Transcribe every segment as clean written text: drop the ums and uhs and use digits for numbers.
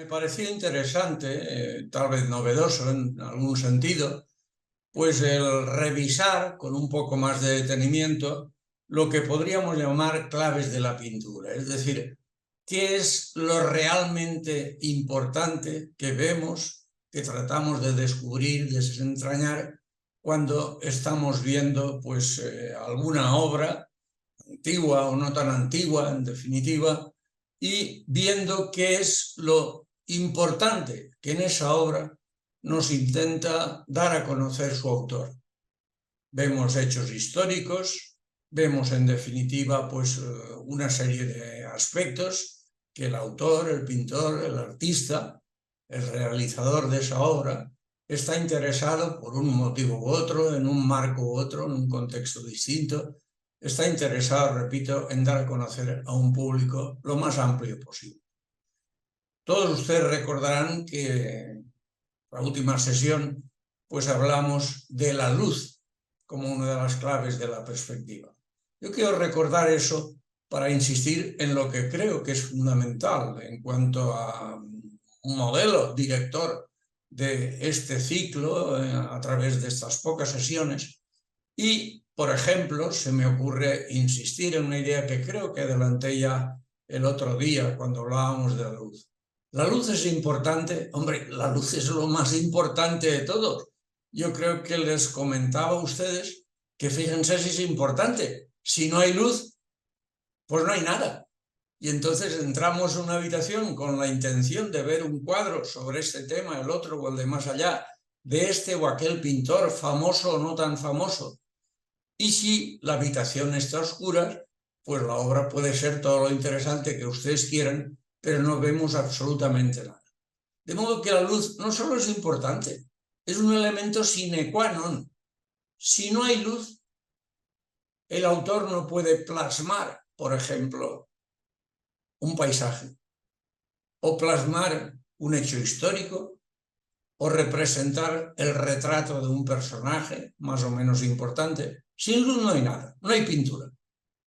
pareció interesante, tal vez novedoso en algún sentido, pues el revisar con un poco más de detenimiento lo que podríamos llamar claves de la pintura. Es decir, qué es lo realmente importante que vemos, que tratamos de descubrir, de desentrañar cuando estamos viendo pues, alguna obra antigua o no tan antigua, en definitiva, y viendo qué es lo importante que en esa obra nos intenta dar a conocer su autor. Vemos hechos históricos, vemos en definitiva pues una serie de aspectos que el autor, el pintor, el artista, el realizador de esa obra está interesado por un motivo u otro, en un marco u otro, en un contexto distinto. Está interesado, repito, en dar a conocer a un público lo más amplio posible. Todos ustedes recordarán que en la última sesión pues hablamos de la luz como una de las claves de la perspectiva. Yo quiero recordar eso para insistir en lo que creo que es fundamental en cuanto a un modelo director de este ciclo a través de estas pocas sesiones. Y, por ejemplo, se me ocurre insistir en una idea que creo que adelanté ya el otro día cuando hablábamos de la luz. La luz es importante, hombre, la luz es lo más importante de todo. Yo creo que les comentaba a ustedes que fíjense si es importante. Si no hay luz, pues no hay nada. Y entonces entramos en una habitación con la intención de ver un cuadro sobre este tema, el otro o el de más allá, de este o aquel pintor, famoso o no tan famoso. Y si la habitación está oscura, pues la obra puede ser todo lo interesante que ustedes quieran, pero no vemos absolutamente nada. De modo que la luz no solo es importante, es un elemento sine qua non. Si no hay luz, el autor no puede plasmar, por ejemplo, un paisaje, o plasmar un hecho histórico, o representar el retrato de un personaje más o menos importante. Sin luz no hay nada, no hay pintura.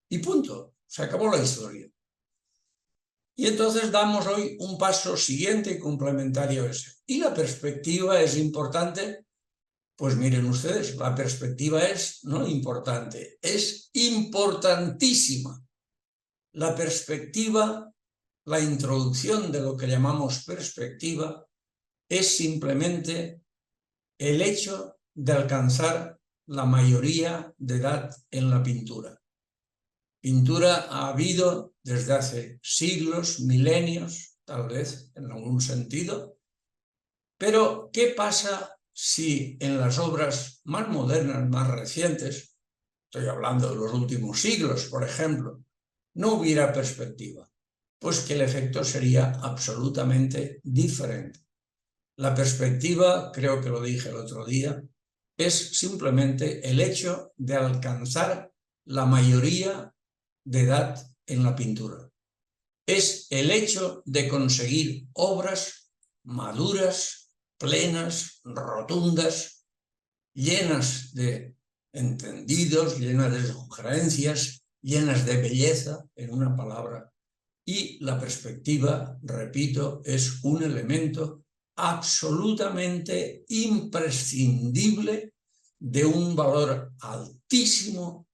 Y punto, se acabó la historia. Y entonces damos hoy un paso siguiente y complementario a ese. ¿Y la perspectiva es importante? Pues miren ustedes, la perspectiva es no importante, es importantísima. La perspectiva, la introducción de lo que llamamos perspectiva, es simplemente el hecho de alcanzar la mayoría de edad en la pintura. Pintura ha habido desde hace siglos, milenios, tal vez en algún sentido, pero ¿qué pasa si en las obras más modernas, más recientes, estoy hablando de los últimos siglos, por ejemplo, no hubiera perspectiva? Pues que el efecto sería absolutamente diferente. La perspectiva, creo que lo dije el otro día, es simplemente el hecho de alcanzar la mayoría de edad en la pintura. Es el hecho de conseguir obras maduras, plenas, rotundas, llenas de entendidos, llenas de sugerencias, llenas de belleza, en una palabra. Y la perspectiva, repito, es un elemento absolutamente imprescindible de un valor altísimo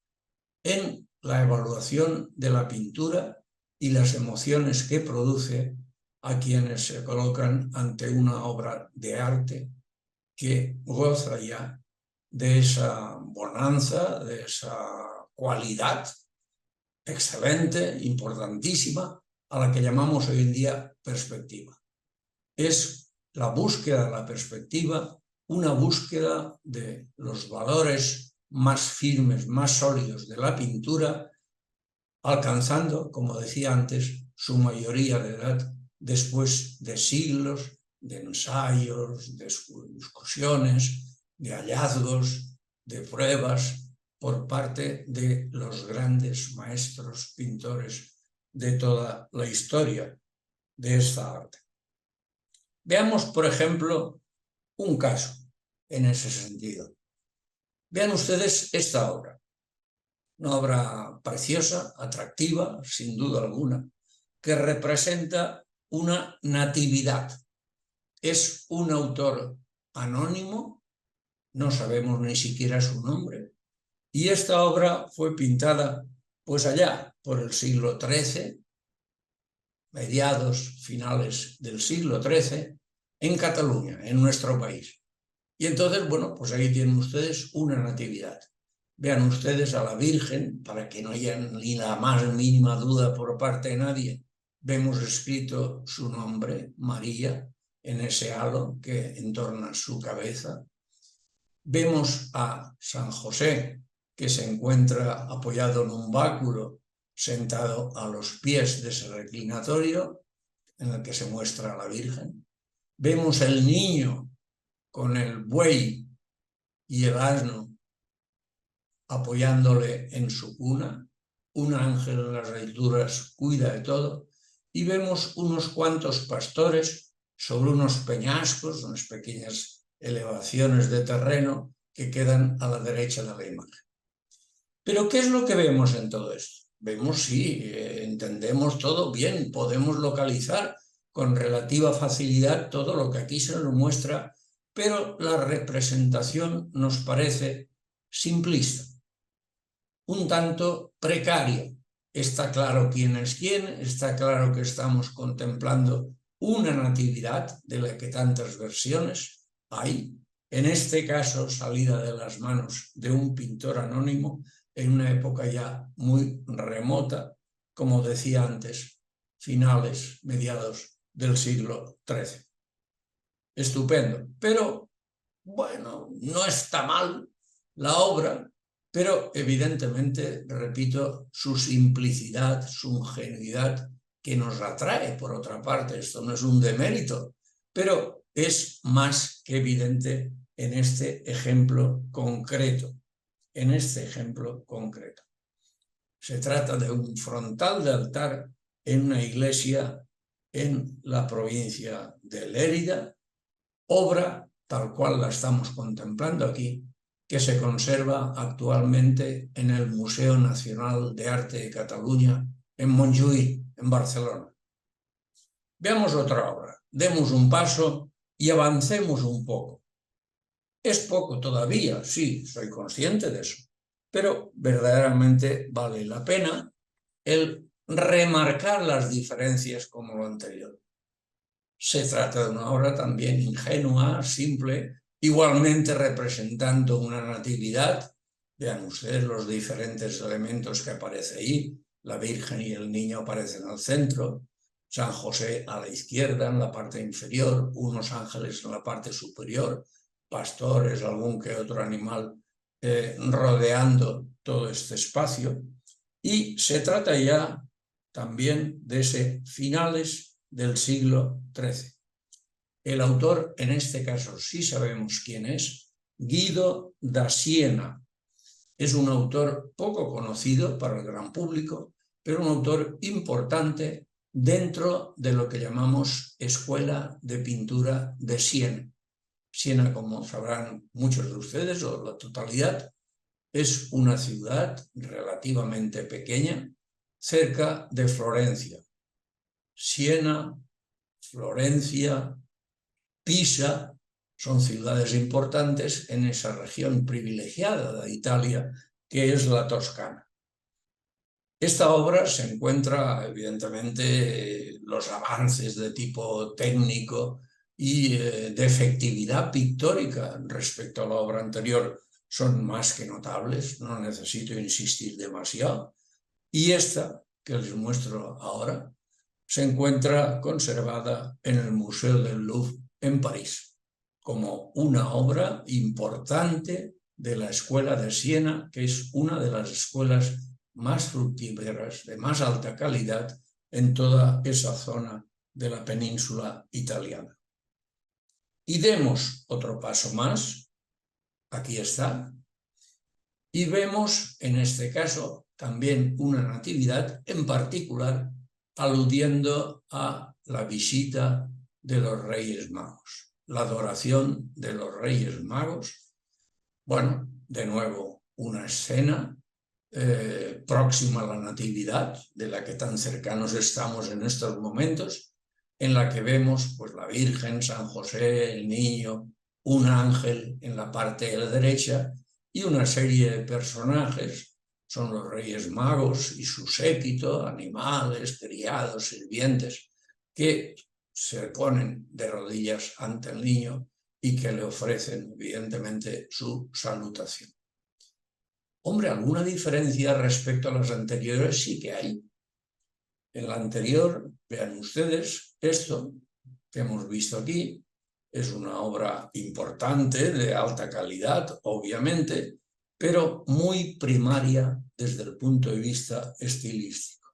en la evaluación de la pintura y las emociones que produce a quienes se colocan ante una obra de arte que goza ya de esa bonanza, de esa cualidad excelente, importantísima, a la que llamamos hoy en día perspectiva. Es la búsqueda de la perspectiva, una búsqueda de los valores más firmes, más sólidos de la pintura, alcanzando, como decía antes, su mayoría de edad después de siglos de ensayos, de discusiones, de hallazgos, de pruebas por parte de los grandes maestros pintores de toda la historia de esta arte. Veamos, por ejemplo, un caso en ese sentido. Vean ustedes esta obra, una obra preciosa, atractiva, sin duda alguna, que representa una natividad. Es un autor anónimo, no sabemos ni siquiera su nombre, y esta obra fue pintada pues allá por el siglo XIII, mediados, finales del siglo XIII, en Cataluña, en nuestro país. Y entonces, bueno, pues ahí tienen ustedes una natividad. Vean ustedes a la Virgen, para que no haya ni la más mínima duda por parte de nadie, vemos escrito su nombre, María, en ese halo que entorna su cabeza. Vemos a San José, que se encuentra apoyado en un báculo, sentado a los pies de ese reclinatorio en el que se muestra a la Virgen. Vemos el niño con el buey y el asno apoyándole en su cuna. Un ángel en las alturas cuida de todo. Y vemos unos cuantos pastores sobre unos peñascos, unas pequeñas elevaciones de terreno que quedan a la derecha de la imagen. Pero ¿qué es lo que vemos en todo esto? Vemos, sí, entendemos todo bien, podemos localizar con relativa facilidad todo lo que aquí se nos muestra, pero la representación nos parece simplista, un tanto precaria. Está claro quién es quién, está claro que estamos contemplando una natividad de la que tantas versiones hay, en este caso salida de las manos de un pintor anónimo en una época ya muy remota, como decía antes, finales, mediados del siglo XIII. Estupendo, pero bueno, no está mal la obra, pero evidentemente, repito, su simplicidad, su ingenuidad, que nos atrae por otra parte, esto no es un demérito, pero es más que evidente en este ejemplo concreto. En este ejemplo concreto. Se trata de un frontal de altar en una iglesia en la provincia de Lérida, obra tal cual la estamos contemplando aquí, que se conserva actualmente en el Museo Nacional de Arte de Cataluña, en Montjuïc, en Barcelona. Veamos otra obra, demos un paso y avancemos un poco. Es poco todavía, sí, soy consciente de eso, pero verdaderamente vale la pena el remarcar las diferencias como lo anterior. Se trata de una obra también ingenua, simple, igualmente representando una natividad. Vean ustedes los diferentes elementos que aparecen ahí. La Virgen y el niño aparecen al centro, San José a la izquierda, en la parte inferior, unos ángeles en la parte superior, pastores, algún que otro animal rodeando todo este espacio. Y se trata ya también de ese finales del siglo XIII. El autor, en este caso sí sabemos quién es, Guido da Siena. Es un autor poco conocido para el gran público, pero un autor importante dentro de lo que llamamos Escuela de Pintura de Siena. Siena, como sabrán muchos de ustedes, o la totalidad, es una ciudad relativamente pequeña, cerca de Florencia. Siena, Florencia, Pisa son ciudades importantes en esa región privilegiada de Italia, que es la Toscana. Esta obra se encuentra, evidentemente, los avances de tipo técnico y de efectividad pictórica respecto a la obra anterior son más que notables, no necesito insistir demasiado. Y esta, que les muestro ahora, se encuentra conservada en el Museo del Louvre en París, como una obra importante de la Escuela de Siena, que es una de las escuelas más fructíferas, de más alta calidad en toda esa zona de la península italiana. Y demos otro paso más, aquí está, y vemos en este caso también una natividad, en particular aludiendo a la visita de los Reyes Magos, la adoración de los Reyes Magos. Bueno, de nuevo una escena próxima a la Natividad, de la que tan cercanos estamos en estos momentos, en la que vemos pues, la Virgen, San José, el niño, un ángel en la parte de la derecha y una serie de personajes. Son los Reyes Magos y su séquito, animales, criados, sirvientes, que se ponen de rodillas ante el niño y que le ofrecen, evidentemente, su salutación. Hombre, alguna diferencia respecto a las anteriores sí que hay. En la anterior, vean ustedes, esto que hemos visto aquí es una obra importante, de alta calidad, obviamente, pero muy primaria desde el punto de vista estilístico.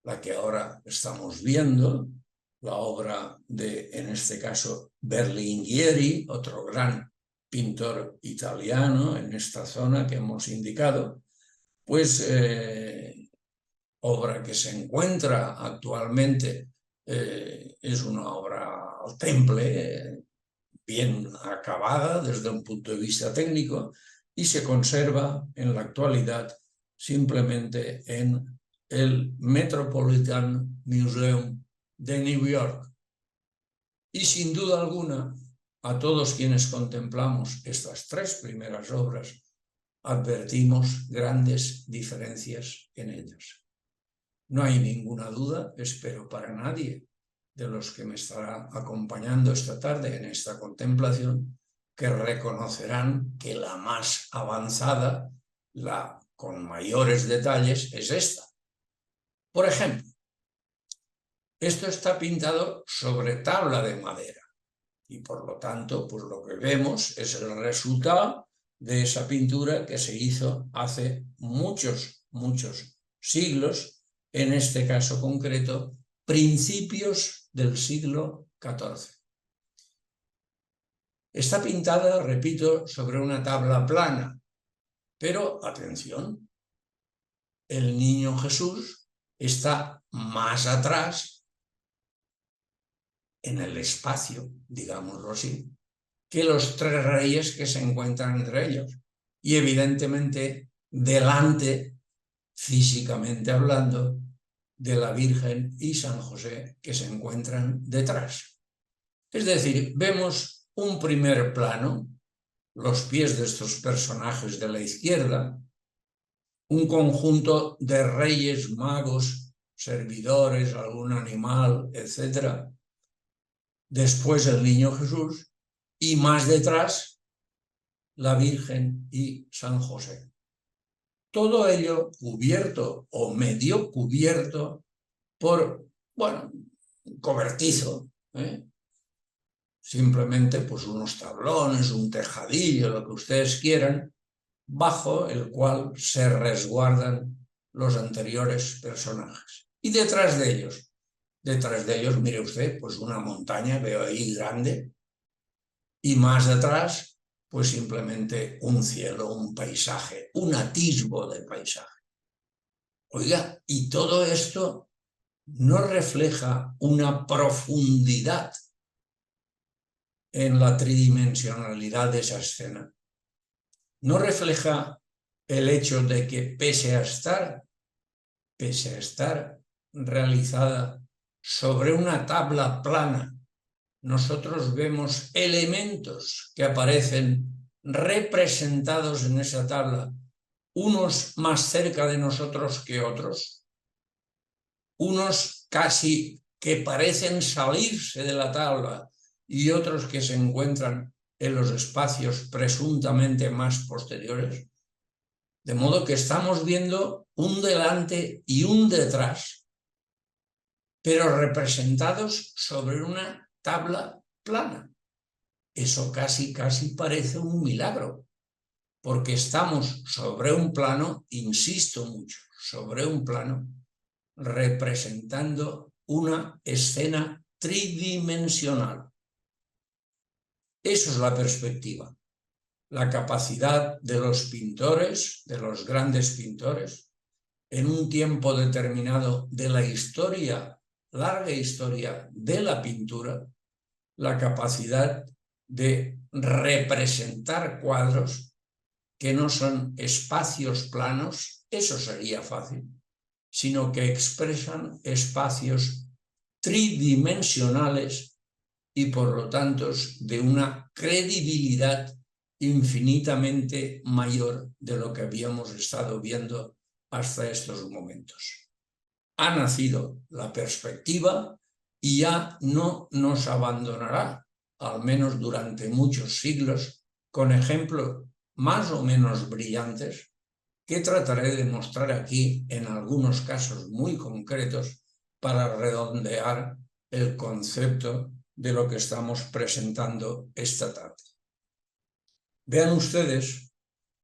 La que ahora estamos viendo, la obra de, en este caso, Berlinguieri, otro gran pintor italiano en esta zona que hemos indicado, pues obra que se encuentra actualmente, es una obra al temple, bien acabada desde un punto de vista técnico y se conserva en la actualidad simplemente en el Metropolitan Museum de New York. Y sin duda alguna, a todos quienes contemplamos estas tres primeras obras, advertimos grandes diferencias en ellas. No hay ninguna duda, espero para nadie de los que me estará acompañando esta tarde en esta contemplación, que reconocerán que la más avanzada, la con mayores detalles, es esta. Por ejemplo, esto está pintado sobre tabla de madera y por lo tanto, pues lo que vemos es el resultado de esa pintura que se hizo hace muchos siglos, en este caso concreto, principios del siglo XIV. Está pintada, repito, sobre una tabla plana, pero atención, el niño Jesús está más atrás en el espacio, digámoslo así, que los tres reyes que se encuentran entre ellos. Y evidentemente delante, físicamente hablando, de la Virgen y San José que se encuentran detrás. Es decir, vemos un primer plano, los pies de estos personajes de la izquierda, un conjunto de reyes, magos, servidores, algún animal, etc. Después el niño Jesús y más detrás la Virgen y San José. Todo ello cubierto o medio cubierto por, bueno, cobertizo, simplemente pues unos tablones, un tejadillo, lo que ustedes quieran, bajo el cual se resguardan los anteriores personajes. Y detrás de ellos, mire usted, pues una montaña, veo ahí grande, y más atrás, pues simplemente un cielo, un paisaje, un atisbo de paisaje. Oiga, y todo esto no refleja una profundidad en la tridimensionalidad de esa escena. No refleja el hecho de que pese a estar realizada sobre una tabla plana, nosotros vemos elementos que aparecen representados en esa tabla, unos más cerca de nosotros que otros, unos casi que parecen salirse de la tabla y otros que se encuentran en los espacios presuntamente más posteriores. De modo que estamos viendo un delante y un detrás, pero representados sobre una tabla plana. Eso casi parece un milagro, porque estamos sobre un plano, insisto mucho, sobre un plano representando una escena tridimensional. Eso es la perspectiva, la capacidad de los pintores, de los grandes pintores, en un tiempo determinado de la historia, larga historia de la pintura, la capacidad de representar cuadros que no son espacios planos, eso sería fácil, sino que expresan espacios tridimensionales y por lo tanto de una credibilidad infinitamente mayor de lo que habíamos estado viendo hasta estos momentos. Ha nacido la perspectiva y ya no nos abandonará, al menos durante muchos siglos, con ejemplos más o menos brillantes que trataré de mostrar aquí en algunos casos muy concretos para redondear el concepto de lo que estamos presentando esta tarde. Vean ustedes,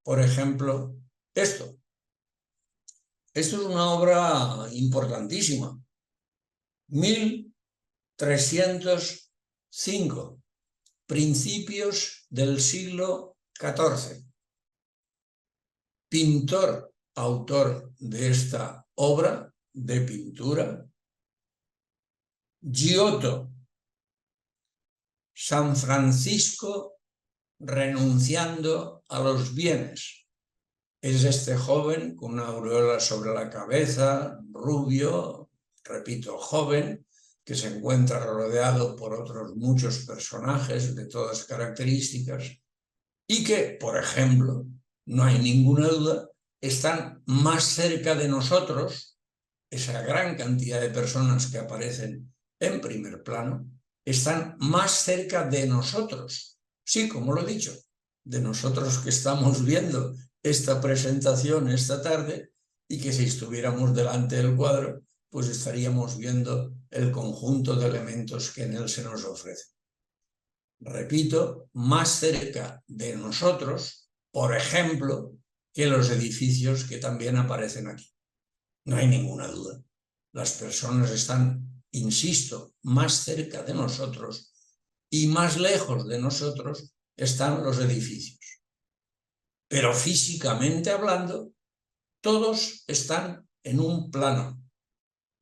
por ejemplo, esto. Esto es una obra importantísima. 1305, principios del siglo XIV. Pintor, autor de esta obra de pintura, Giotto. San Francisco renunciando a los bienes. Es este joven con una aureola sobre la cabeza, rubio, repito, joven, que se encuentra rodeado por otros muchos personajes de todas características y que, por ejemplo, no hay ninguna duda, están más cerca de nosotros, esa gran cantidad de personas que aparecen en primer plano, están más cerca de nosotros. Sí, como lo he dicho, de nosotros que estamos viendo esta presentación esta tarde y que si estuviéramos delante del cuadro, pues estaríamos viendo el conjunto de elementos que en él se nos ofrecen. Repito, más cerca de nosotros, por ejemplo, que los edificios que también aparecen aquí. No hay ninguna duda. Las personas están, insisto, más cerca de nosotros y más lejos de nosotros están los edificios. Pero físicamente hablando, todos están en un plano.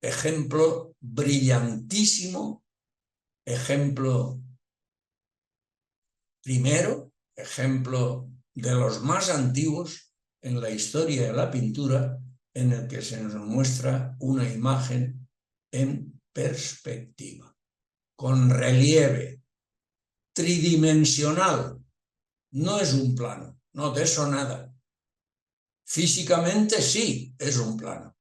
Ejemplo brillantísimo, ejemplo primero, ejemplo de los más antiguos en la historia de la pintura, en el que se nos muestra una imagen en perspectiva, con relieve, tridimensional. No es un plano, no, de eso nada. Físicamente sí es un plano,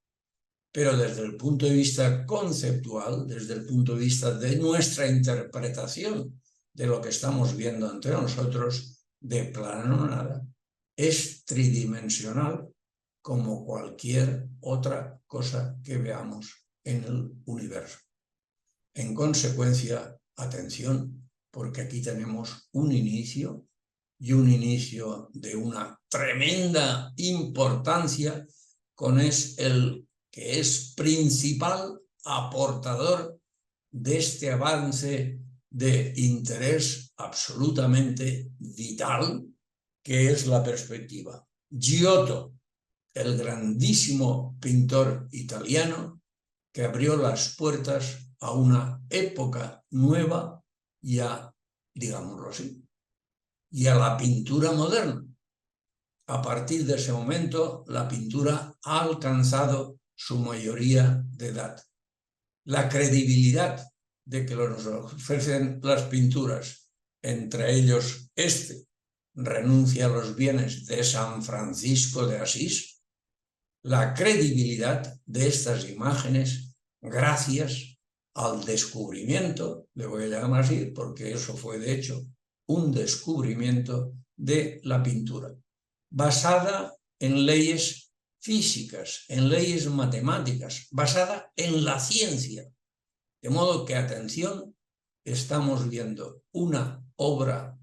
pero desde el punto de vista conceptual, desde el punto de vista de nuestra interpretación de lo que estamos viendo ante nosotros, de plano nada. Es tridimensional como cualquier otra cosa que veamos en el universo. En consecuencia, atención, porque aquí tenemos un inicio y un inicio de una tremenda importancia con el que es principal aportador de este avance de interés absolutamente vital, que es la perspectiva. Giotto, el grandísimo pintor italiano que abrió las puertas a una época nueva y a, digámoslo así, y a la pintura moderna. A partir de ese momento, la pintura ha alcanzado su mayoría de edad. La credibilidad de que nos ofrecen las pinturas, entre ellos renuncia a los bienes de San Francisco de Asís, la credibilidad de estas imágenes gracias al descubrimiento, le voy a llamar así porque eso fue de hecho un descubrimiento de la pintura, basada en leyes físicas, en leyes matemáticas, basada en la ciencia. De modo que, atención, estamos viendo una obra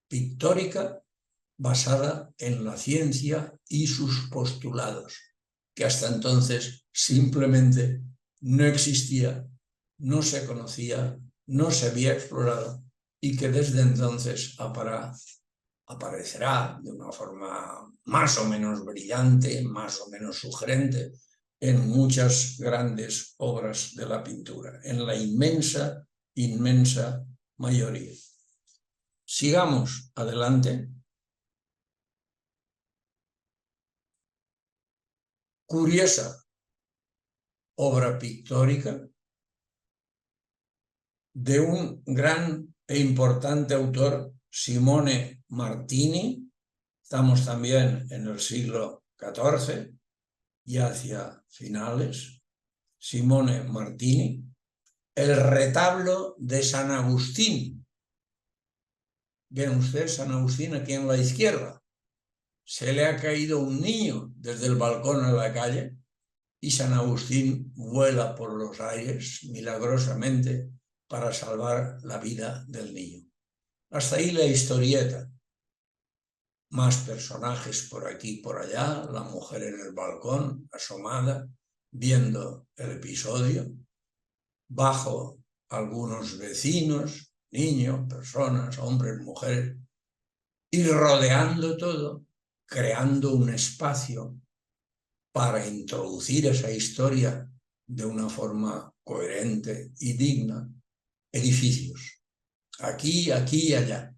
pictórica basada en la ciencia y sus postulados, que hasta entonces simplemente no existía, no se conocía, no se había explorado y que desde entonces aparecerá de una forma más o menos brillante, más o menos sugerente, en muchas grandes obras de la pintura, en la inmensa, inmensa mayoría. Sigamos adelante. Curiosa obra pictórica de un gran e importante autor, Simone Martini. Estamos también en el siglo XIV y hacia finales. Simone Martini, el retablo de San Agustín. Ven usted, San Agustín aquí en la izquierda. Se le ha caído un niño desde el balcón a la calle y San Agustín vuela por los aires milagrosamente para salvar la vida del niño. Hasta ahí la historieta. Más personajes por aquí y por allá, la mujer en el balcón, asomada, viendo el episodio. Bajo algunos vecinos, niños, personas, hombres, mujeres, y rodeando todo, creando un espacio para introducir esa historia de una forma coherente y digna, edificios, aquí, aquí y allá.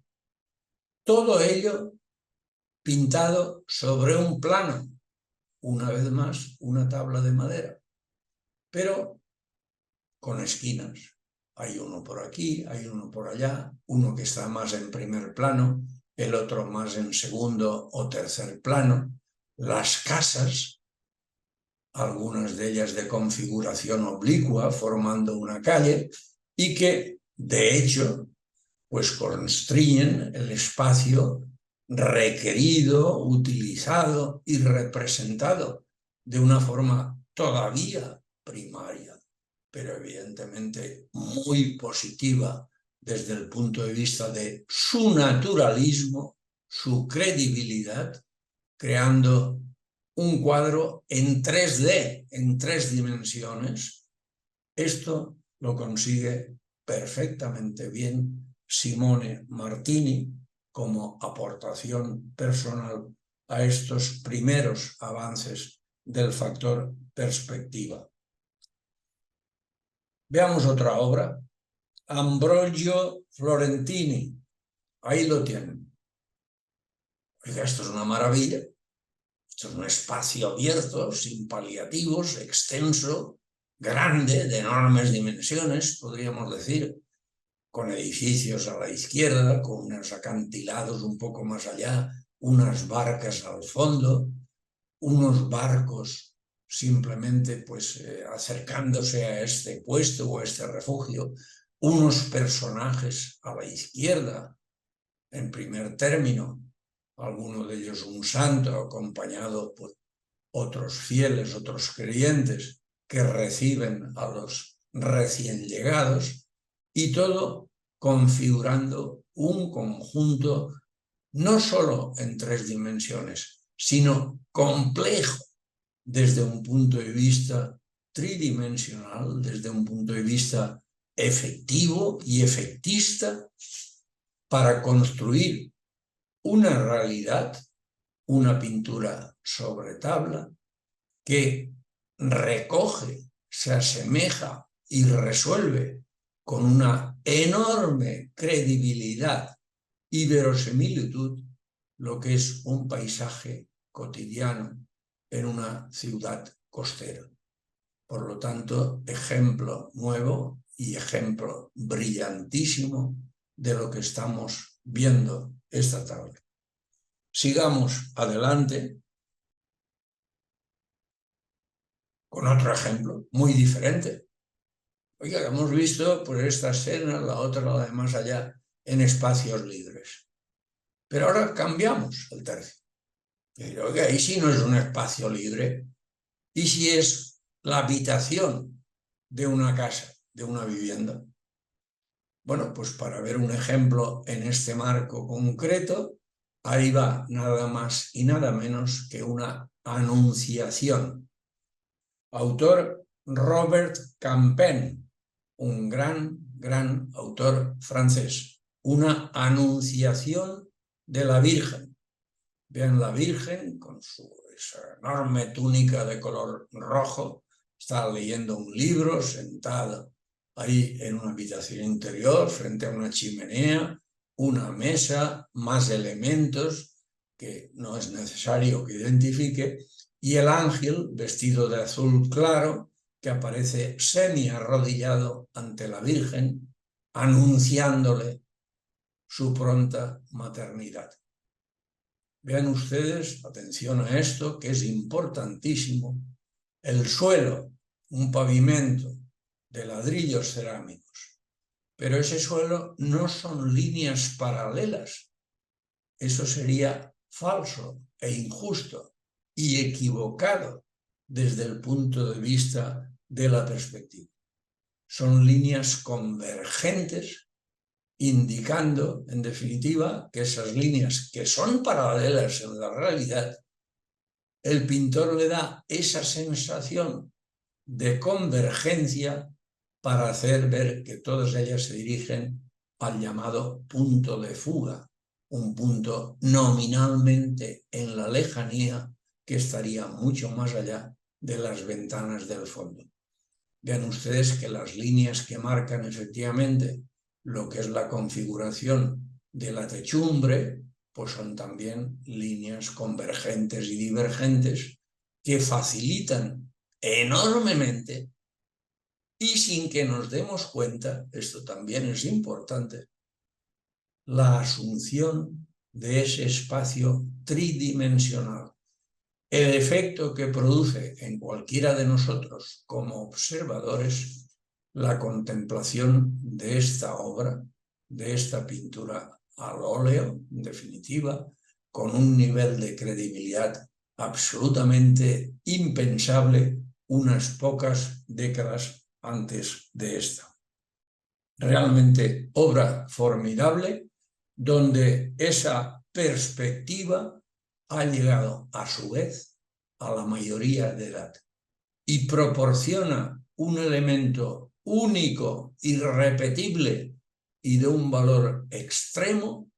Todo ello pintado sobre un plano, una vez más, una tabla de madera, pero con esquinas. Hay uno por aquí, hay uno por allá, uno que está más en primer plano, el otro más en segundo o tercer plano. Las casas, algunas de ellas de configuración oblicua, formando una calle, y que, de hecho, pues constriñen el espacio requerido, utilizado y representado de una forma todavía primaria, pero evidentemente muy positiva desde el punto de vista de su naturalismo, su credibilidad, creando un cuadro en 3D, en 3 dimensiones. Esto lo consigue perfectamente bien Simone Martini como aportación personal a estos primeros avances del factor perspectiva. Veamos otra obra, Ambrogio Florentini. Ahí lo tienen. Oiga, esto es una maravilla. Esto es un espacio abierto, sin paliativos, extenso, grande, de enormes dimensiones, podríamos decir, con edificios a la izquierda, con unos acantilados un poco más allá, unas barcas al fondo, unos barcos simplemente pues acercándose a este puesto o a este refugio, unos personajes a la izquierda, en primer término, alguno de ellos un santo acompañado por otros fieles, otros creyentes que reciben a los recién llegados, y todo configurando un conjunto no solo en 3 dimensiones, sino complejo desde un punto de vista tridimensional, desde un punto de vista efectivo y efectista, para construir una realidad, una pintura sobre tabla, que recoge, se asemeja y resuelve con una enorme credibilidad y verosimilitud lo que es un paisaje cotidiano en una ciudad costera. Por lo tanto, ejemplo nuevo y ejemplo brillantísimo de lo que estamos viendo esta tarde. Sigamos adelante con otro ejemplo muy diferente. Oiga, hemos visto pues esta escena, la otra, la de más allá, en espacios libres. Pero ahora cambiamos el tercio. Oiga, ¿y si no es un espacio libre? ¿Y si es la habitación de una casa, de una vivienda? Bueno, pues para ver un ejemplo en este marco concreto, ahí va nada más y nada menos que una anunciación. Autor Robert Campin, un gran autor francés. Una anunciación de la Virgen. Vean la Virgen con esa enorme túnica de color rojo, está leyendo un libro sentada ahí en una habitación interior frente a una chimenea, una mesa, más elementos que no es necesario que identifique, y el ángel vestido de azul claro que aparece semi arrodillado ante la Virgen, anunciándole su pronta maternidad. Vean ustedes, atención a esto, que es importantísimo, el suelo, un pavimento de ladrillos cerámicos, pero ese suelo no son líneas paralelas. Eso sería falso e injusto y equivocado desde el punto de vista de la perspectiva. Son líneas convergentes, indicando, en definitiva, que esas líneas que son paralelas en la realidad, el pintor le da esa sensación de convergencia para hacer ver que todas ellas se dirigen al llamado punto de fuga, un punto nominalmente en la lejanía que estaría mucho más allá de las ventanas del fondo. Vean ustedes que las líneas que marcan efectivamente lo que es la configuración de la techumbre, pues son también líneas convergentes y divergentes que facilitan enormemente y sin que nos demos cuenta, esto también es importante, la asunción de ese espacio tridimensional. El efecto que produce en cualquiera de nosotros como observadores la contemplación de esta obra, de esta pintura al óleo, en definitiva, con un nivel de credibilidad absolutamente impensable unas pocas décadas antes de esta. Realmente obra formidable, donde esa perspectiva ha llegado a su vez a la mayoría de edad y proporciona un elemento único, irrepetible y de un valor extremo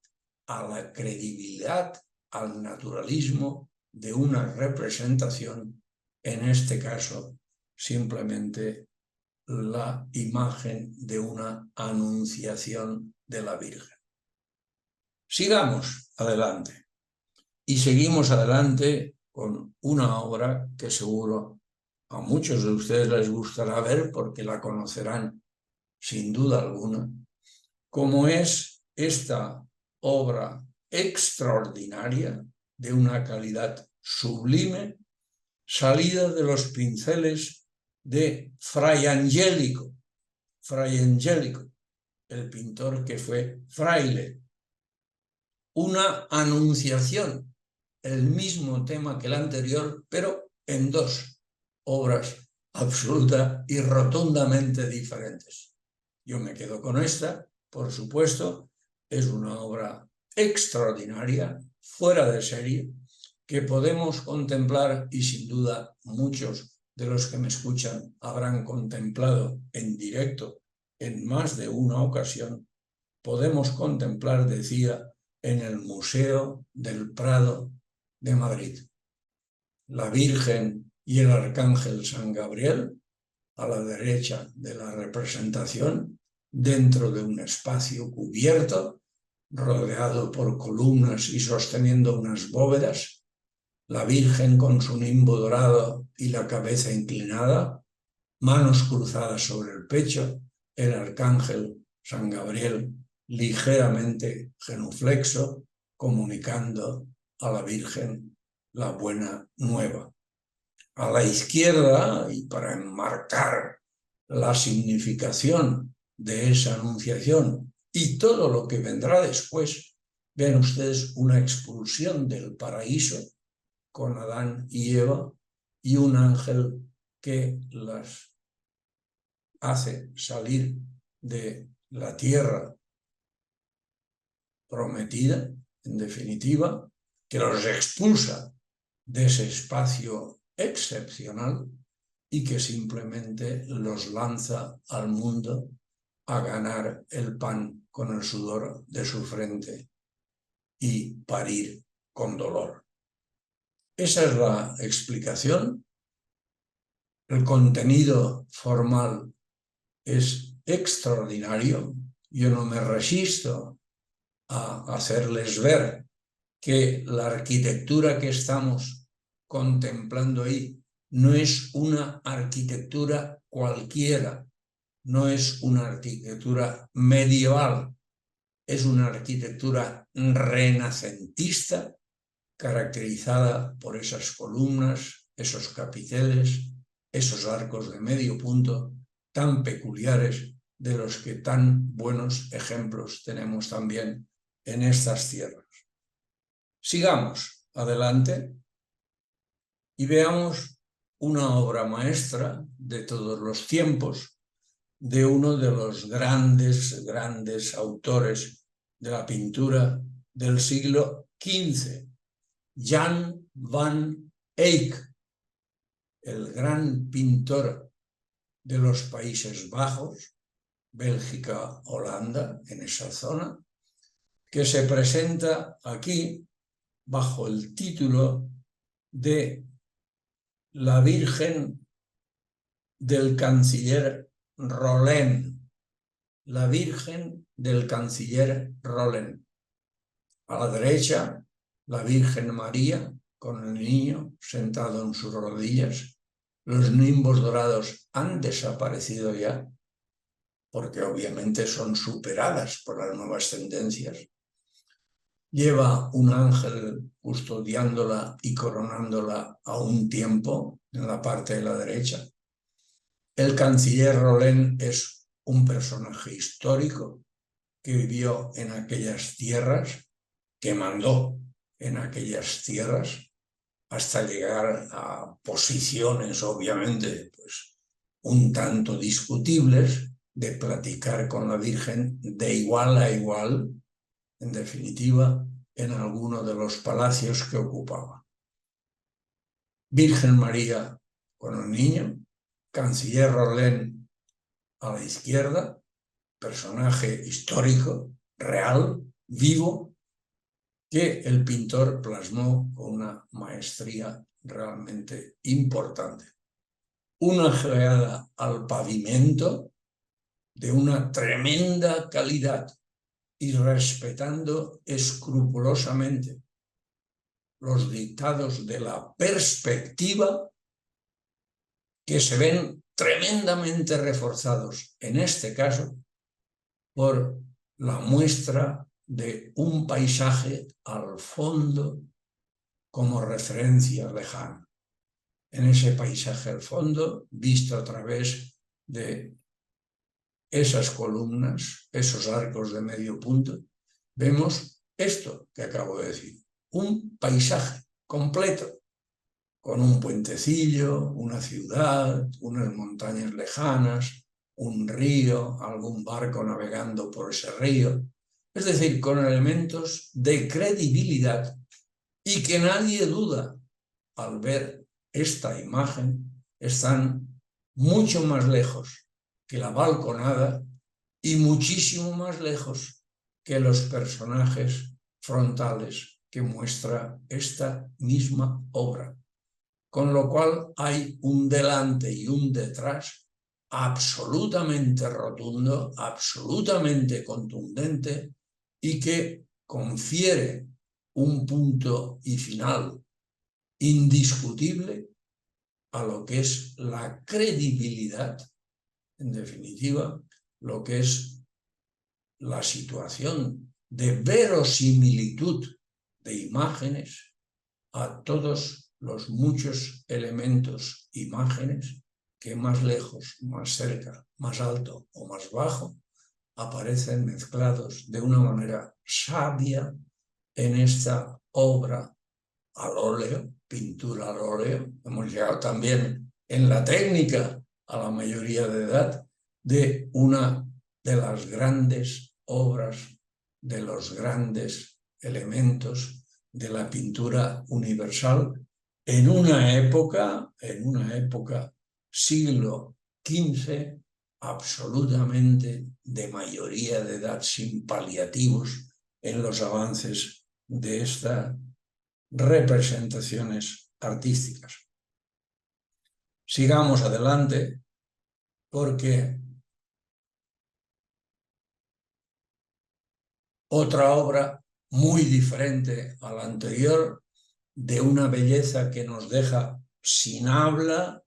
a la credibilidad, al naturalismo de una representación, en este caso simplemente la imagen de una anunciación de la Virgen. Sigamos adelante. Y seguimos adelante con una obra que seguro a muchos de ustedes les gustará ver porque la conocerán sin duda alguna, como es esta obra extraordinaria de una calidad sublime, salida de los pinceles de Fray Angelico, el pintor que fue fraile. Una anunciación, el mismo tema que el anterior, pero en dos obras absoluta y rotundamente diferentes. Yo me quedo con esta, por supuesto, es una obra extraordinaria, fuera de serie, que podemos contemplar y sin duda muchos de los que me escuchan habrán contemplado en directo en más de una ocasión. Podemos contemplar, decía, en el Museo del Prado de Madrid. La Virgen y el Arcángel San Gabriel, a la derecha de la representación, dentro de un espacio cubierto, rodeado por columnas y sosteniendo unas bóvedas, la Virgen con su nimbo dorado y la cabeza inclinada, manos cruzadas sobre el pecho, el Arcángel San Gabriel ligeramente genuflexo, comunicando a la Virgen la buena nueva. A la izquierda, y para enmarcar la significación de esa anunciación y todo lo que vendrá después, ven ustedes una expulsión del paraíso con Adán y Eva y un ángel que las hace salir de la tierra prometida, en definitiva, que los expulsa de ese espacio excepcional y que simplemente los lanza al mundo a ganar el pan con el sudor de su frente y parir con dolor. Esa es la explicación. El contenido formal es extraordinario. Yo no me resisto a hacerles ver que la arquitectura que estamos contemplando ahí no es una arquitectura cualquiera, no es una arquitectura medieval, es una arquitectura renacentista caracterizada por esas columnas, esos capiteles, esos arcos de medio punto tan peculiares, de los que tan buenos ejemplos tenemos también en estas tierras. Sigamos adelante y veamos una obra maestra de todos los tiempos, de uno de los grandes autores de la pintura del siglo XV, Jan van Eyck, el gran pintor de los Países Bajos, Bélgica, Holanda, en esa zona, que se presenta aquí bajo el título de La Virgen del Canciller Rollin, la Virgen del Canciller Rollin. A la derecha, la Virgen María con el niño sentado en sus rodillas. Los nimbos dorados han desaparecido ya, porque obviamente son superadas por las nuevas tendencias. Lleva un ángel custodiándola y coronándola a un tiempo en la parte de la derecha. El canciller Rollin es un personaje histórico que vivió en aquellas tierras, que mandó en aquellas tierras, hasta llegar a posiciones, obviamente, pues, un tanto discutibles, de platicar con la Virgen de igual a igual, en definitiva, en alguno de los palacios que ocupaba. Virgen María con el niño, canciller Rollin a la izquierda, personaje histórico, real, vivo, que el pintor plasmó con una maestría realmente importante. Una ojeada al pavimento de una tremenda calidad y respetando escrupulosamente los dictados de la perspectiva, que se ven tremendamente reforzados en este caso por la muestra de un paisaje al fondo como referencia lejana. En ese paisaje al fondo, visto a través de esas columnas, esos arcos de medio punto, vemos esto que acabo de decir, un paisaje completo, con un puentecillo, una ciudad, unas montañas lejanas, un río, algún barco navegando por ese río, es decir, con elementos de credibilidad y que nadie duda al ver esta imagen, están mucho más lejos que la balconada y muchísimo más lejos que los personajes frontales que muestra esta misma obra. Con lo cual hay un delante y un detrás absolutamente rotundo, absolutamente contundente y que confiere un punto y final indiscutible a lo que es la credibilidad, en definitiva, lo que es la situación de verosimilitud de imágenes a todos los muchos elementos, imágenes, que más lejos, más cerca, más alto o más bajo, aparecen mezclados de una manera sabia en esta obra al óleo, pintura al óleo. Hemos llegado también en la técnica a la mayoría de edad de una de las grandes obras, de los grandes elementos de la pintura universal en una época siglo XV, absolutamente de mayoría de edad, sin paliativos en los avances de estas representaciones artísticas. Sigamos adelante, porque otra obra muy diferente a la anterior, de una belleza que nos deja sin habla,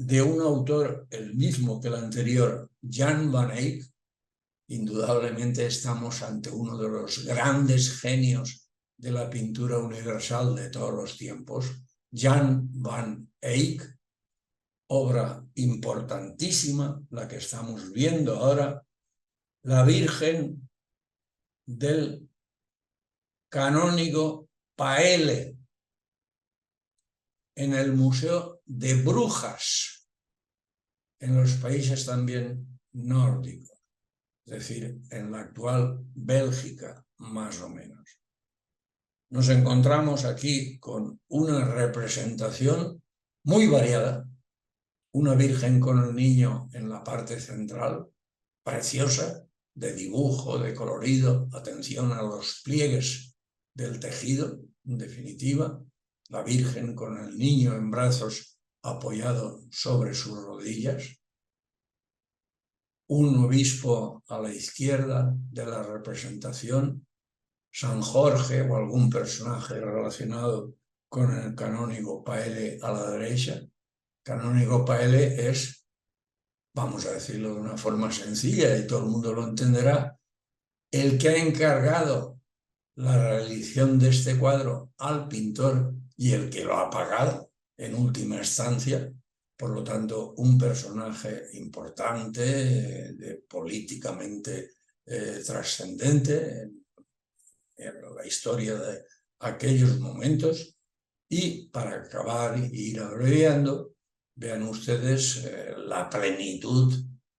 de un autor, el mismo que el anterior, Jan van Eyck. Indudablemente estamos ante uno de los grandes genios de la pintura universal de todos los tiempos, Jan van Eyck, obra importantísima, la que estamos viendo ahora, la Virgen del canónigo Paele, en el Museo de Brujas, en los países también nórdicos, es decir, en la actual Bélgica, más o menos. Nos encontramos aquí con una representación muy variada, una Virgen con el niño en la parte central, preciosa, de dibujo, de colorido, atención a los pliegues del tejido, en definitiva, la Virgen con el niño en brazos apoyado sobre sus rodillas, un obispo a la izquierda de la representación, San Jorge o algún personaje relacionado con el canónigo Paele a la derecha. Canónigo Paele es, vamos a decirlo de una forma sencilla y todo el mundo lo entenderá, el que ha encargado la realización de este cuadro al pintor y el que lo ha pagado en última instancia. Por lo tanto, un personaje importante, políticamente trascendente en la historia de aquellos momentos. Y para acabar e ir abreviando, vean ustedes la plenitud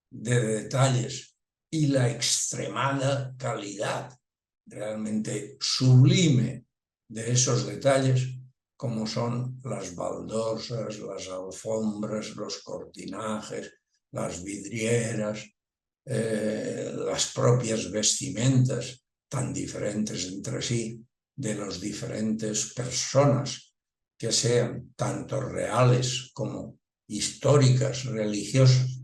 de detalles y la extremada calidad realmente sublime de esos detalles, como son las baldosas, las alfombras, los cortinajes, las vidrieras, las propias vestimentas tan diferentes entre sí de las diferentes personas, que sean tanto reales como históricas, religiosas,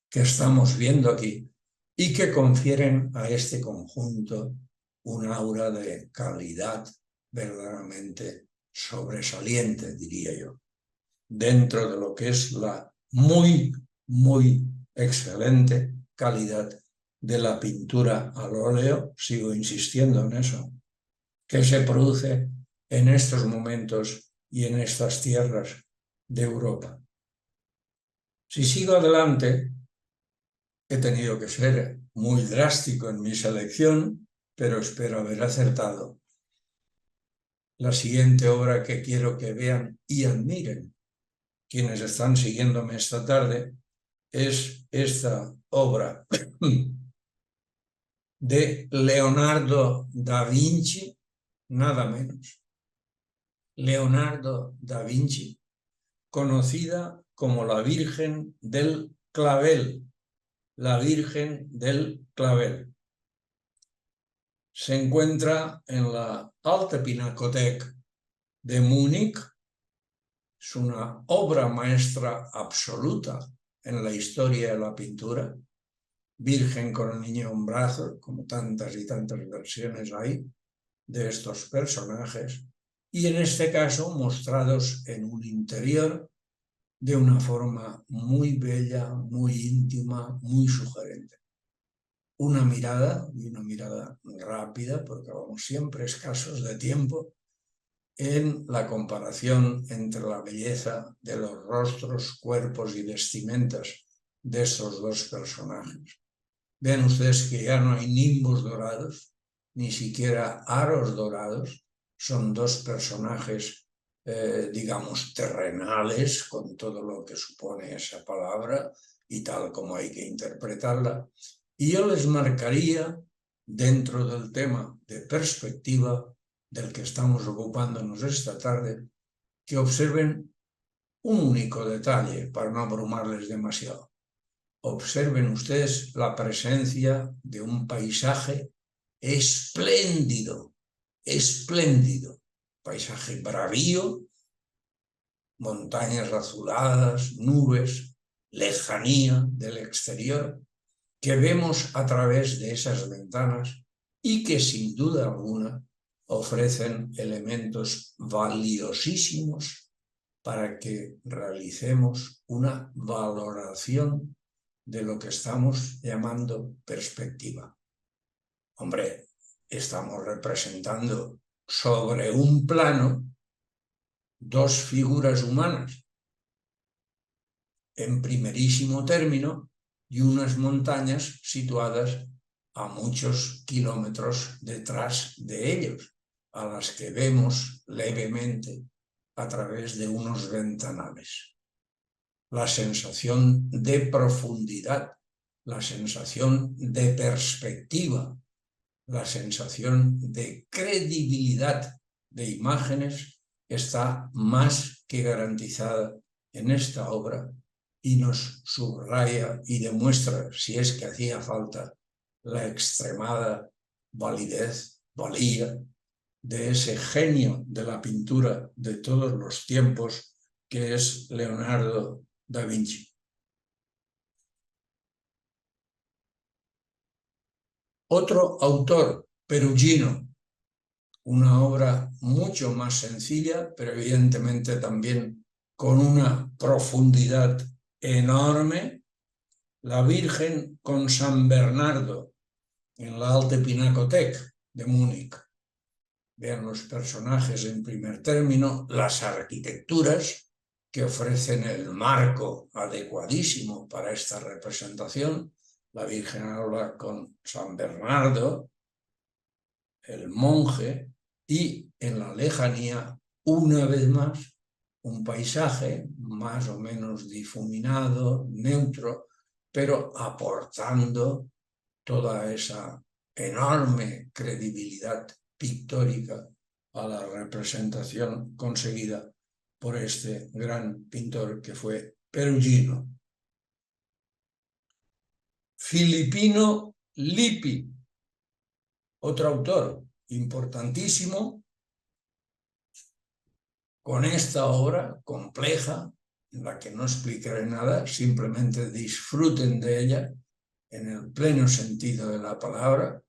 que estamos viendo aquí y que confieren a este conjunto un aura de calidad verdaderamente sobresaliente, diría yo, dentro de lo que es la muy, muy excelente calidad de la pintura al óleo, sigo insistiendo en eso, que se produce en estos momentos y en estas tierras de Europa. Si sigo adelante, he tenido que ser muy drástico en mi selección, pero espero haber acertado. La siguiente obra que quiero que vean y admiren quienes están siguiéndome esta tarde es esta obra de Leonardo da Vinci, nada menos. Leonardo da Vinci, conocida como la Virgen del Clavel, la Virgen del Clavel. Se encuentra en la Alte Pinakothek de Múnich. Es una obra maestra absoluta en la historia de la pintura. Virgen con el niño en brazos, como tantas y tantas versiones hay de estos personajes, y en este caso mostrados en un interior de una forma muy bella, muy íntima, muy sugerente. Una mirada, y una mirada rápida, porque vamos siempre escasos de tiempo, en la comparación entre la belleza de los rostros, cuerpos y vestimentas de estos dos personajes. Vean ustedes que ya no hay nimbos dorados, ni siquiera aros dorados, son dos personajes, digamos, terrenales, con todo lo que supone esa palabra y tal como hay que interpretarla. Y yo les marcaría, dentro del tema de perspectiva del que estamos ocupándonos esta tarde, que observen un único detalle para no abrumarles demasiado. Observen ustedes la presencia de un paisaje espléndido, espléndido, paisaje bravío, montañas azuladas, nubes, lejanía del exterior, que vemos a través de esas ventanas y que sin duda alguna ofrecen elementos valiosísimos para que realicemos una valoración de lo que estamos llamando perspectiva. Hombre, estamos representando sobre un plano dos figuras humanas en primerísimo término y unas montañas situadas a muchos kilómetros detrás de ellos, a las que vemos levemente a través de unos ventanales. La sensación de profundidad, la sensación de perspectiva, la sensación de credibilidad de imágenes está más que garantizada en esta obra y nos subraya y demuestra, si es que hacía falta, la extremada valía de ese genio de la pintura de todos los tiempos que es Leonardo da Vinci. Otro autor, Perugino, una obra mucho más sencilla, pero evidentemente también con una profundidad enorme, la Virgen con San Bernardo en la Alte Pinakothek de Múnich. Vean los personajes en primer término, las arquitecturas que ofrecen el marco adecuadísimo para esta representación. La Virgen habla con San Bernardo, el monje, y en la lejanía, una vez más, un paisaje más o menos difuminado, neutro, pero aportando toda esa enorme credibilidad pictórica a la representación conseguida por este gran pintor que fue Perugino. Filippino Lippi, otro autor importantísimo, con esta obra compleja, en la que no explicaré nada, simplemente disfruten de ella en el pleno sentido de la palabra.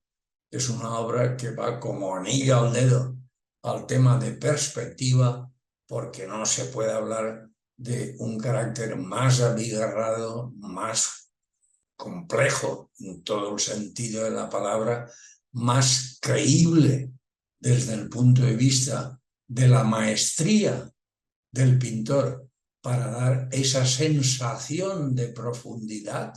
Es una obra que va como anillo al dedo al tema de perspectiva, porque no se puede hablar de un carácter más abigarrado, más complejo en todo el sentido de la palabra, más creíble desde el punto de vista de la maestría del pintor para dar esa sensación de profundidad,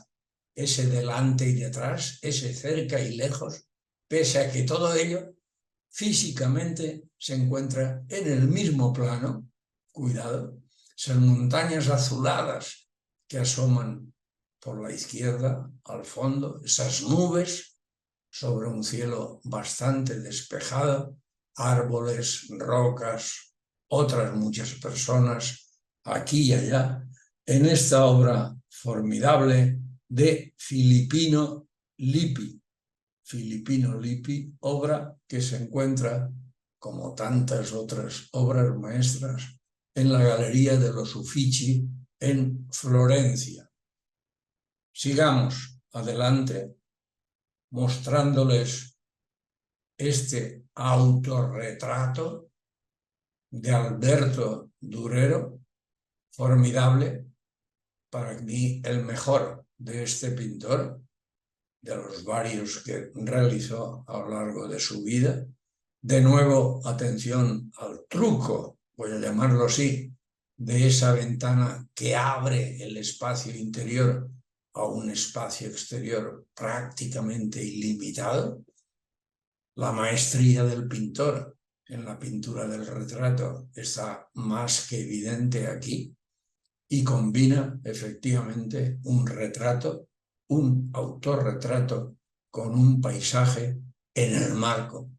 ese delante y detrás, ese cerca y lejos, pese a que todo ello físicamente se encuentra en el mismo plano. Cuidado, son montañas azuladas que asoman por la izquierda al fondo, esas nubes sobre un cielo bastante despejado, árboles, rocas, otras muchas personas aquí y allá, en esta obra formidable de Filippino Lippi. Filippino Lippi, obra que se encuentra, como tantas otras obras maestras, en la Galería de los Uffizi en Florencia. Sigamos adelante mostrándoles este autorretrato de Alberto Durero, formidable, para mí el mejor de este pintor, de los varios que realizó a lo largo de su vida. De nuevo, atención al truco, voy a llamarlo así, de esa ventana que abre el espacio interior a un espacio exterior prácticamente ilimitado. La maestría del pintor en la pintura del retrato está más que evidente aquí y combina efectivamente un retrato, un autorretrato con un paisaje en el marco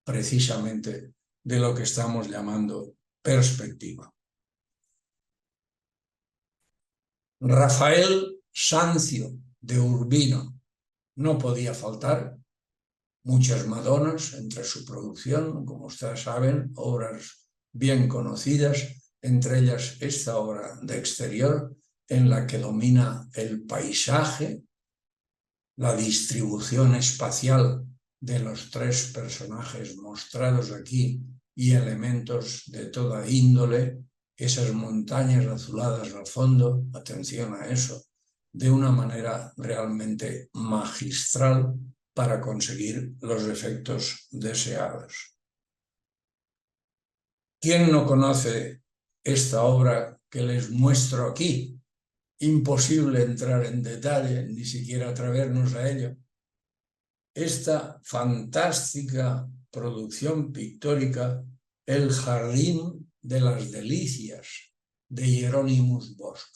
precisamente de lo que estamos llamando perspectiva. Rafael Sanzio de Urbino, no podía faltar, muchas Madonas entre su producción, como ustedes saben, obras bien conocidas, entre ellas esta obra de exterior en la que domina el paisaje, la distribución espacial de los tres personajes mostrados aquí y elementos de toda índole, esas montañas azuladas al fondo, atención a eso, de una manera realmente magistral para conseguir los efectos deseados. ¿Quién no conoce esta obra que les muestro aquí? Imposible entrar en detalle, ni siquiera atrevernos a ello. Esta fantástica producción pictórica, El Jardín de las Delicias, de Hieronymus Bosch.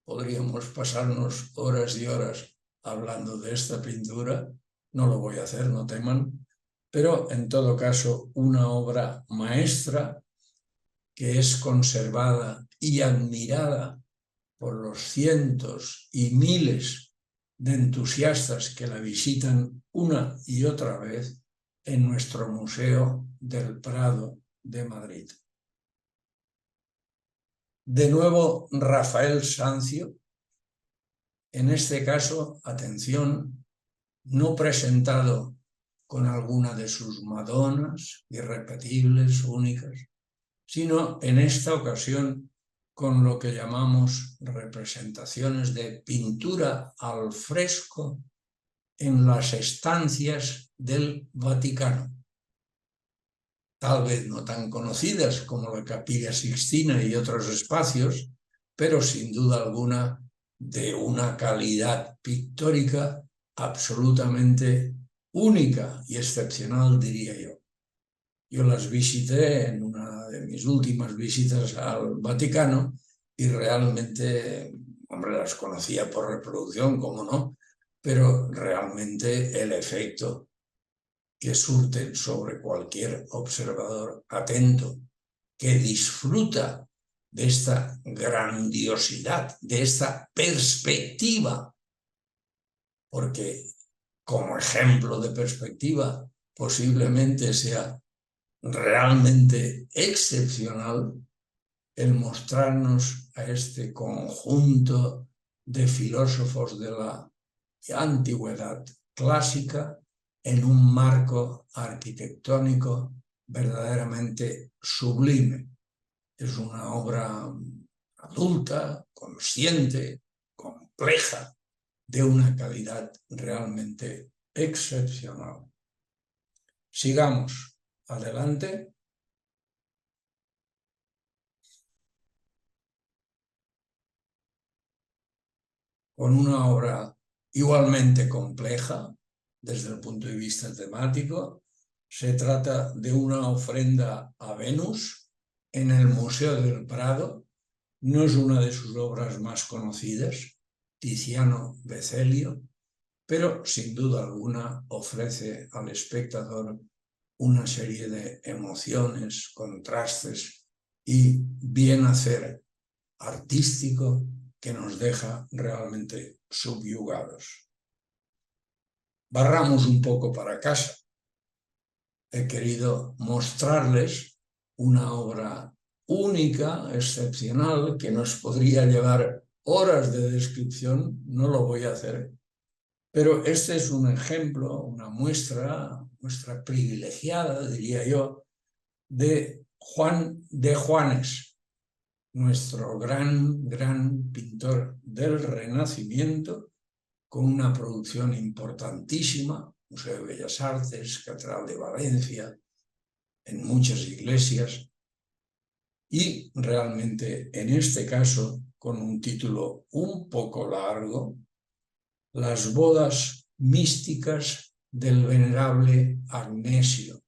Podríamos pasarnos horas y horas hablando de esta pintura, no lo voy a hacer, no teman, pero en todo caso una obra maestra que es conservada y admirada por los cientos y miles de entusiastas que la visitan una y otra vez en nuestro Museo del Prado de Madrid. De nuevo, Rafael Sanzio, en este caso, atención, no presentado con alguna de sus Madonas, irrepetibles, únicas, sino en esta ocasión con lo que llamamos representaciones de pintura al fresco en las estancias del Vaticano. Tal vez no tan conocidas como la Capilla Sixtina y otros espacios, pero sin duda alguna de una calidad pictórica absolutamente única y excepcional, diría yo. Yo las visité en una de mis últimas visitas al Vaticano y realmente, hombre, las conocía por reproducción, cómo no, pero realmente el efecto que surten sobre cualquier observador atento que disfruta de esta grandiosidad, de esta perspectiva, porque como ejemplo de perspectiva posiblemente sea realmente excepcional el mostrarnos a este conjunto de filósofos de la antigüedad clásica en un marco arquitectónico verdaderamente sublime. Es una obra adulta, consciente, compleja, de una calidad realmente excepcional. Sigamos. Adelante. Con una obra igualmente compleja desde el punto de vista temático. Se trata de una ofrenda a Venus en el Museo del Prado. No es una de sus obras más conocidas, Tiziano Vecellio, pero sin duda alguna ofrece al espectador una serie de emociones, contrastes y bien hacer artístico que nos deja realmente subyugados. Barramos un poco para casa. He querido mostrarles una obra única, excepcional, que nos podría llevar horas de descripción, no lo voy a hacer, pero este es un ejemplo, una muestra privilegiada, diría yo, de Juan de Juanes, nuestro gran pintor del Renacimiento, con una producción importantísima, Museo de Bellas Artes, Catedral de Valencia, en muchas iglesias, y realmente en este caso con un título un poco largo, Las bodas místicas del venerable Agnesio,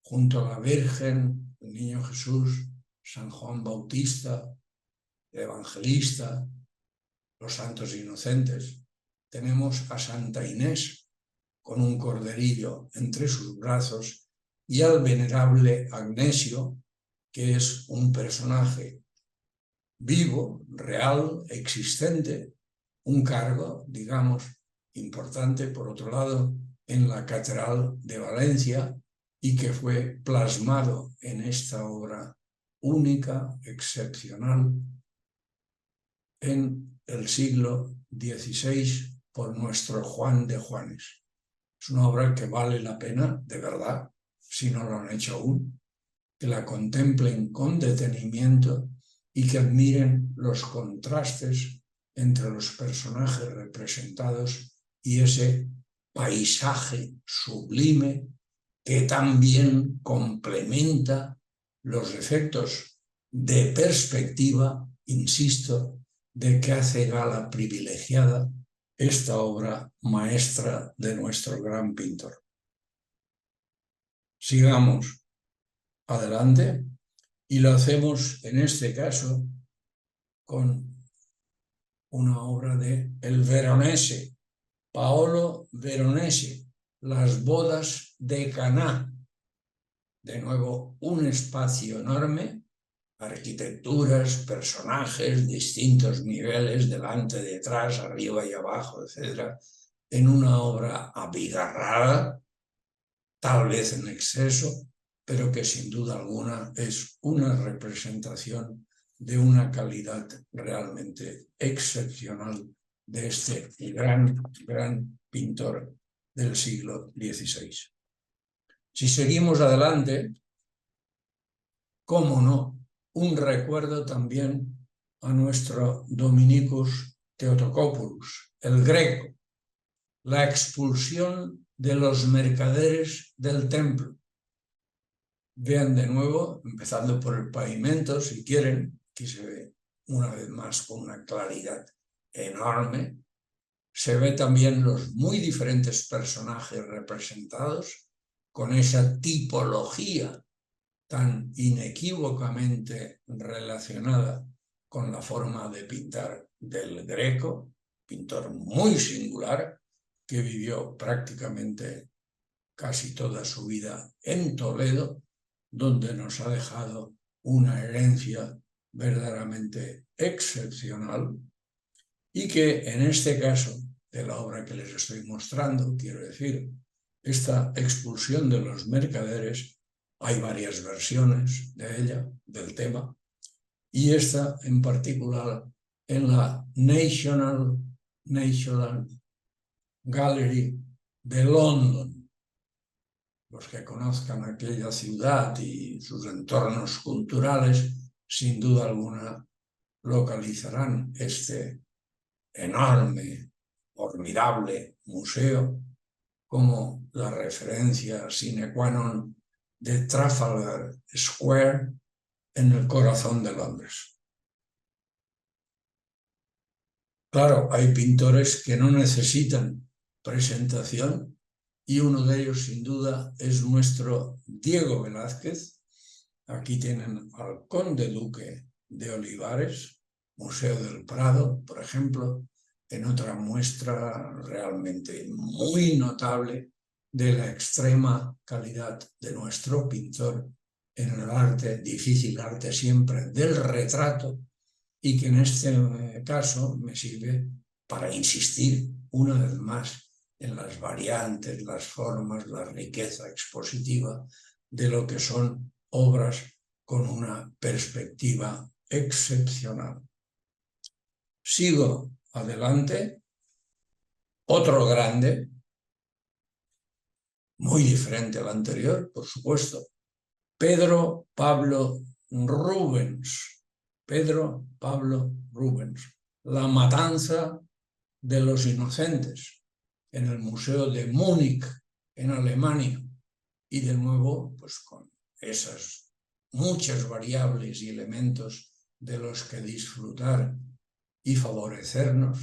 junto a la Virgen, el Niño Jesús, San Juan Bautista, el Evangelista, los santos inocentes. Tenemos a Santa Inés con un corderillo entre sus brazos y al venerable Agnesio, que es un personaje vivo, real, existente, un cargo, digamos, importante, por otro lado, en la Catedral de Valencia y que fue plasmado en esta obra única, excepcional, en el siglo XVI por nuestro Juan de Juanes. Es una obra que vale la pena, de verdad, si no lo han hecho aún, que la contemplen con detenimiento y que admiren los contrastes entre los personajes representados y ese paisaje sublime que también complementa los efectos de perspectiva, insisto, de que hace gala privilegiada esta obra maestra de nuestro gran pintor. Sigamos adelante y lo hacemos en este caso con una obra de el Veronese, Paolo Veronese, Las bodas de Caná. De nuevo, un espacio enorme, arquitecturas, personajes, distintos niveles, delante, detrás, arriba y abajo, etc., en una obra abigarrada, tal vez en exceso, pero que sin duda alguna es una representación de una calidad realmente excepcional de este gran pintor del siglo XVI. Si seguimos adelante, cómo no, un recuerdo también a nuestro Dominicus Theotokopoulos, el Greco, la expulsión de los mercaderes del templo. Vean de nuevo, empezando por el pavimento, si quieren, aquí se ve una vez más con una claridad enorme. Se ve también los muy diferentes personajes representados con esa tipología tan inequívocamente relacionada con la forma de pintar del Greco, pintor muy singular que vivió prácticamente casi toda su vida en Toledo, donde nos ha dejado una herencia verdaderamente excepcional y que en este caso de la obra que les estoy mostrando, quiero decir, esta expulsión de los mercaderes, hay varias versiones de ella, del tema, y esta en particular en la National Gallery de London. Los que conozcan aquella ciudad y sus entornos culturales, sin duda alguna, localizarán este enorme, formidable museo como la referencia sine qua non de Trafalgar Square en el corazón de Londres. Claro, hay pintores que no necesitan presentación y uno de ellos sin duda es nuestro Diego Velázquez. Aquí tienen al Conde Duque de Olivares, Museo del Prado, por ejemplo, en otra muestra realmente muy notable de la extrema calidad de nuestro pintor en el arte, difícil arte siempre, del retrato, y que en este caso me sirve para insistir una vez más en las variantes, las formas, la riqueza expositiva de lo que son obras con una perspectiva excepcional. Sigo adelante. Otro grande, muy diferente al anterior, por supuesto, Pedro Pablo Rubens. Pedro Pablo Rubens. La matanza de los inocentes en el Museo de Múnich, en Alemania. Y de nuevo, pues con esas muchas variables y elementos de los que disfrutar y favorecernos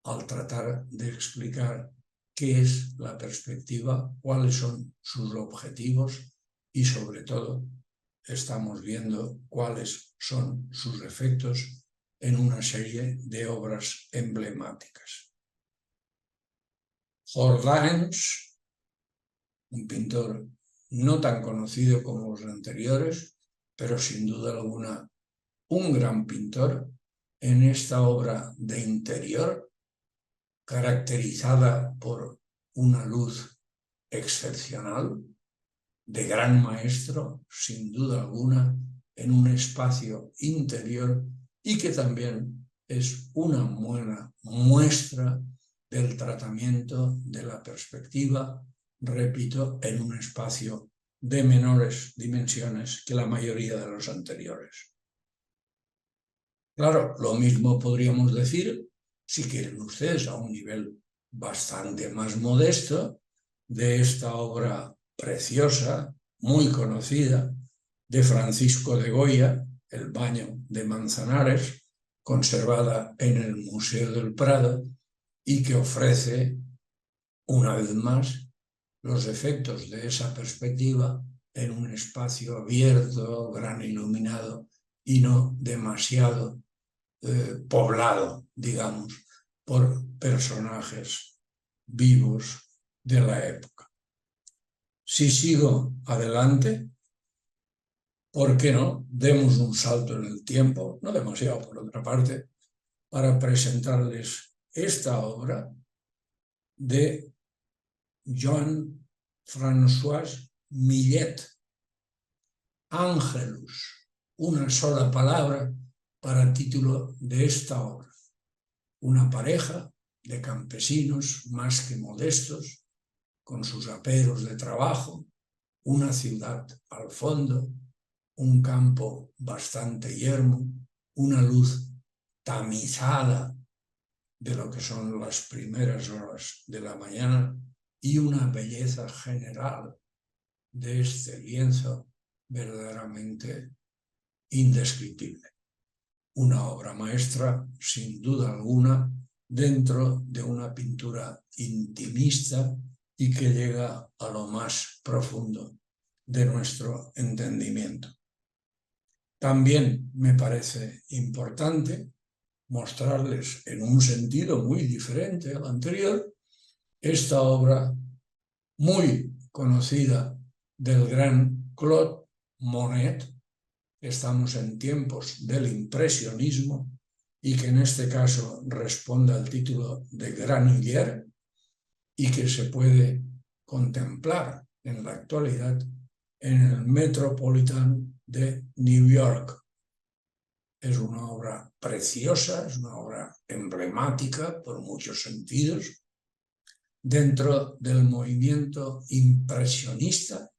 al tratar de explicar qué es la perspectiva, cuáles son sus objetivos y sobre todo estamos viendo cuáles son sus efectos en una serie de obras emblemáticas. Jordaens, un pintor no tan conocido como los anteriores, pero sin duda alguna un gran pintor en esta obra de interior, caracterizada por una luz excepcional, de gran maestro, sin duda alguna, en un espacio interior y que también es una buena muestra del tratamiento de la perspectiva, repito, en un espacio de menores dimensiones que la mayoría de los anteriores. Claro, lo mismo podríamos decir, si quieren ustedes, a un nivel bastante más modesto, de esta obra preciosa, muy conocida, de Francisco de Goya, El baño de Manzanares, conservada en el Museo del Prado y que ofrece, una vez más, los efectos de esa perspectiva en un espacio abierto, gran iluminado y no demasiado poblado, digamos, por personajes vivos de la época. Si sigo adelante, ¿por qué no? Demos un salto en el tiempo, no demasiado por otra parte, para presentarles esta obra de Jean-François Millet, Ángelus, una sola palabra para título de esta obra. Una pareja de campesinos más que modestos, con sus aperos de trabajo, una ciudad al fondo, un campo bastante yermo, una luz tamizada de lo que son las primeras horas de la mañana y una belleza general de este lienzo verdaderamente indescriptible. Una obra maestra, sin duda alguna, dentro de una pintura intimista y que llega a lo más profundo de nuestro entendimiento. También me parece importante mostrarles en un sentido muy diferente al anterior esta obra muy conocida del gran Claude Monet. Estamos en tiempos del impresionismo y que en este caso responde al título de Granillier y que se puede contemplar en la actualidad en el Metropolitan de New York. Es una obra preciosa, es una obra emblemática por muchos sentidos, dentro del movimiento impresionista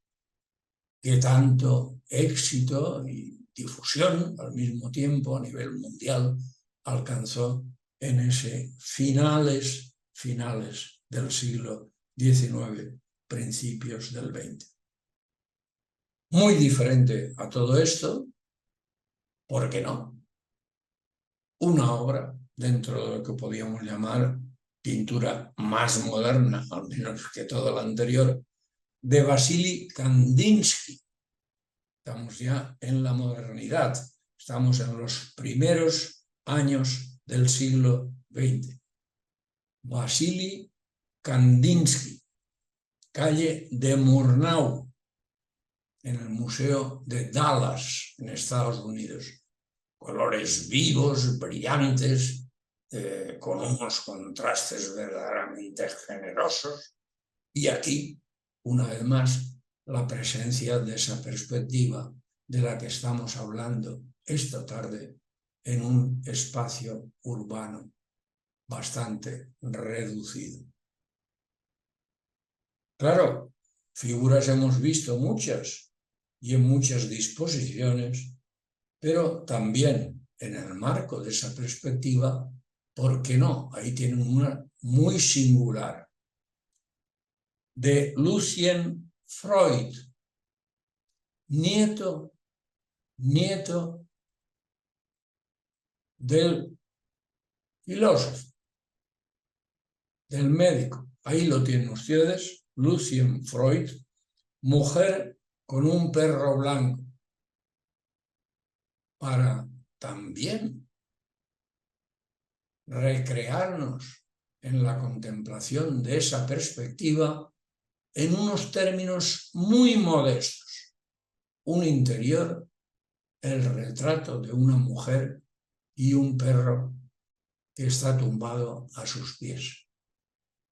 que tanto éxito y difusión al mismo tiempo a nivel mundial alcanzó en ese finales del siglo XIX, principios del XX. Muy diferente a todo esto, ¿por qué no? Una obra dentro de lo que podíamos llamar pintura más moderna, al menos que todo lo anterior, de Vasily Kandinsky. Estamos ya en la modernidad, estamos en los primeros años del siglo XX. Vasily Kandinsky, calle de Murnau, en el Museo de Dallas, en Estados Unidos. Colores vivos, brillantes, con unos contrastes verdaderamente generosos. Y aquí, una vez más, la presencia de esa perspectiva de la que estamos hablando esta tarde en un espacio urbano bastante reducido. Claro, figuras hemos visto muchas y en muchas disposiciones, pero también en el marco de esa perspectiva, ¿por qué no? Ahí tienen una muy singular, de Lucien Freud, nieto del filósofo, del médico. Ahí lo tienen ustedes, Lucien Freud, mujer con un perro blanco, para también recrearnos en la contemplación de esa perspectiva en unos términos muy modestos. Un interior, el retrato de una mujer y un perro que está tumbado a sus pies.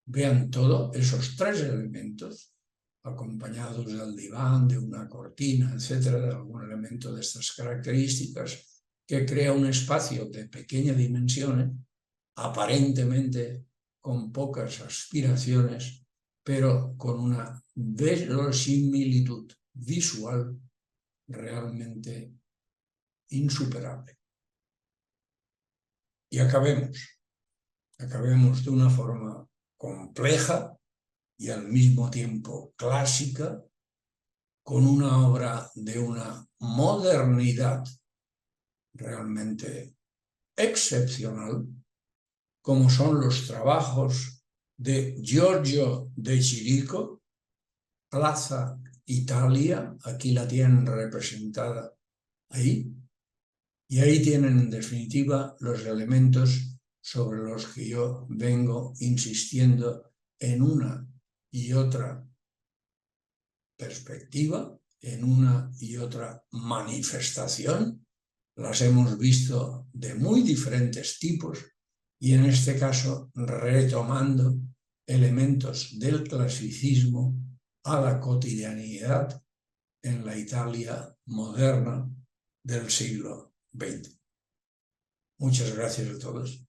Vean todos esos tres elementos, acompañados del diván, de una cortina, etcétera, de algún elemento de estas características, que crea un espacio de pequeña dimensión, aparentemente con pocas aspiraciones, pero con una verosimilitud visual realmente insuperable. Y acabemos de una forma compleja y al mismo tiempo clásica, con una obra de una modernidad realmente excepcional, como son los trabajos de Giorgio de Chirico, Plaza Italia, aquí la tienen representada ahí, y ahí tienen en definitiva los elementos sobre los que yo vengo insistiendo en una y otra perspectiva, en una y otra manifestación. Las hemos visto de muy diferentes tipos y en este caso retomando elementos del clasicismo a la cotidianidad en la Italia moderna del siglo XX. Muchas gracias a todos.